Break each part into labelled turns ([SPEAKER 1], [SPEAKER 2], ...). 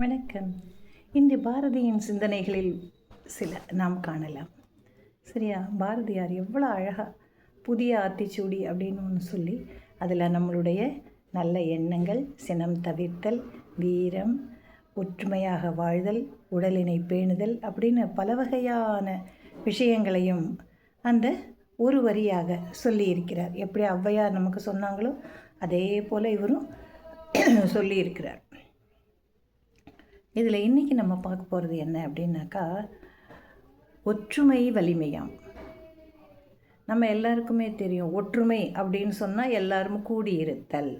[SPEAKER 1] வணக்கம். இன்று பாரதியின் சிந்தனைகளில் சில நாம் காணலாம். சரியா? பாரதியார் எவ்வளோ அழகாக புதிய ஆத்திச்சூடி அப்படின்னு ஒன்று சொல்லி அதில் நம்மளுடைய நல்ல எண்ணங்கள், சினம் தவிர்த்தல், வீரம், ஒற்றுமையாக வாழ்தல், உடலினை பேணுதல் அப்படின்னு பல வகையான விஷயங்களையும் அந்த ஒரு வரியாக சொல்லியிருக்கிறார். எப்படி ஔவையார் நமக்கு சொன்னாங்களோ அதே போல் இவரும் சொல்லியிருக்கிறார். இதில் இன்றைக்கி நம்ம பார்க்க போகிறது என்ன அப்படின்னாக்கா, ஒற்றுமை வலிமையாம். நம்ம எல்லாருக்குமே தெரியும், ஒற்றுமை அப்படின்னு சொன்னால் எல்லாரும் கூடியிருத்தல்.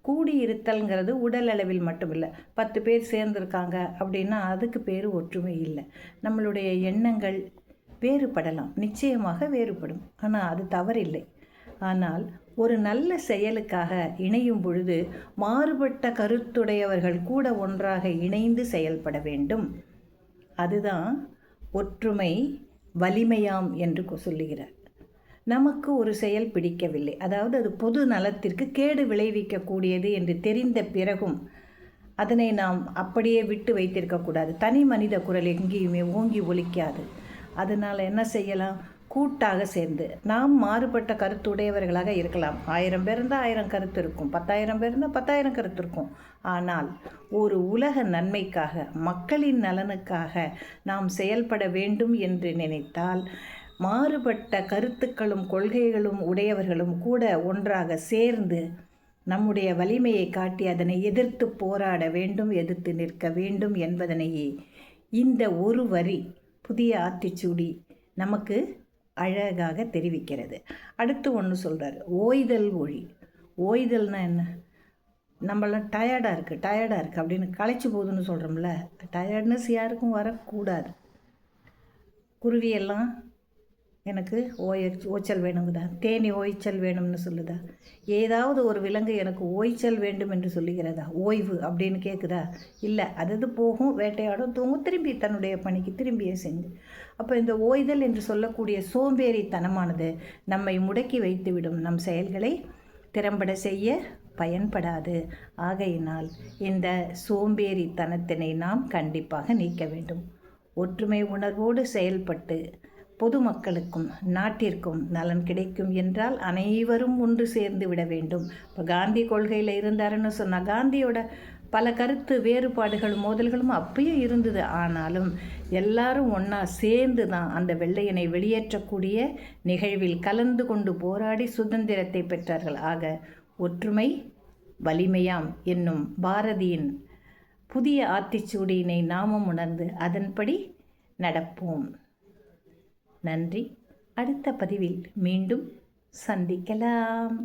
[SPEAKER 1] கூடியிருத்தல்ங்கிறது உடல் அளவில் மட்டும் இல்லை. 10 பேர் சேர்ந்துருக்காங்க அப்படின்னா அதுக்கு பேர் ஒற்றுமை இல்லை. நம்மளுடைய எண்ணங்கள் வேறுபடலாம், நிச்சயமாக வேறுபடும், ஆனால் அது தவறில்லை. ஆனால் ஒரு நல்ல செயலுக்காக இணையும் பொழுது மாறுபட்ட கருத்துடையவர்கள் கூட ஒன்றாக இணைந்து செயல்பட வேண்டும். அதுதான் ஒற்றுமை வலிமையாம் என்று சொல்லுகிறார். நமக்கு ஒரு செயல் பிடிக்கவில்லை, அதாவது அது பொது நலத்திற்கு கேடு விளைவிக்கக்கூடியது என்று தெரிந்த பிறகும் அதனை நாம் அப்படியே விட்டு வைத்திருக்கக்கூடாது. தனி மனித குரல் எங்கேயுமே ஓங்கி ஒலிக்காது. அதனால் என்ன செய்யலாம்? கூட்டாக சேர்ந்து நாம் மாறுபட்ட கருத்துடையவர்களாக இருக்கலாம். 1000 பேர் இருந்தால் 1000 கருத்து இருக்கும், 10,000 பேர் இருந்தால் 10,000 கருத்து இருக்கும். ஆனால் ஒரு உலக நன்மைக்காக, மக்களின் நலனுக்காக நாம் செயல்பட வேண்டும் என்று நினைத்தால் மாறுபட்ட கருத்துக்களும் கொள்கைகளும் உடையவர்களும் கூட ஒன்றாக சேர்ந்து நம்முடைய வலிமையை காட்டி அதனை எதிர்த்து போராட வேண்டும், எதிர்த்து நிற்க வேண்டும் என்பதனையே இந்த ஒரு வரி புதிய ஆத்திச்சூடி நமக்கு அழகாக தெரிவிக்கிறது. அடுத்து ஒன்று சொல்கிறார், ஓய்தல் ஒழி. ஓய்தல்னா என்ன? நம்மளாம் டயர்டாக இருக்குது அப்படின்னு களைச்சி போகுதுன்னு சொல்கிறோம்ல, டயர்ட்னஸ் யாருக்கும் வரக்கூடாது. குருவியெல்லாம் எனக்கு ஓய்ச்சல் வேணுங்குதா, தேனி ஓய்ச்சல் வேணும்னு சொல்லுதா? ஏதாவது ஒரு விலங்கு எனக்கு ஓய்ச்சல் வேண்டும் என்று சொல்லுகிறதா? ஓய்வு அப்படின்னு கேட்குதா? இல்லை, அது போகும், வேட்டையாடும், தூங்கும், திரும்பி தன்னுடைய பணிக்கு திரும்பியே செஞ்சு. அப்போ இந்த ஓய்தல் என்று சொல்லக்கூடிய சோம்பேறித்தனமானது நம்மை முடக்கி வைத்துவிடும், நம் செயல்களை திறம்பட செய்ய பயன்படாது. ஆகையினால் இந்த சோம்பேறித்தனத்தினை நாம் கண்டிப்பாக நீக்க வேண்டும். ஒற்றுமை உணர்வோடு செயல்பட்டு பொதுமக்களுக்கும் நாட்டிற்கும் நலன் கிடைக்கும் என்றால் அனைவரும் ஒன்று சேர்ந்து விட வேண்டும். இப்போ காந்தி கொள்கையில் இருந்தாருன்னு சொன்னால் காந்தியோட பல கருத்து வேறுபாடுகளும் மோதல்களும் அப்பயும் இருந்தது. ஆனாலும் எல்லாரும் ஒன்றா சேர்ந்து தான் அந்த வெள்ளையனை வெளியேற்றக்கூடிய நிகழ்வில் கலந்து கொண்டு போராடி சுதந்திரத்தை பெற்றார்கள். ஆக ஒற்றுமை வலிமையாம் என்னும் பாரதியின் புதிய ஆத்திச்சூடியினை நாமும் உணர்ந்து அதன்படி நடப்போம். நன்றி. அடுத்த பதிவில் மீண்டும் சந்திக்கலாம்.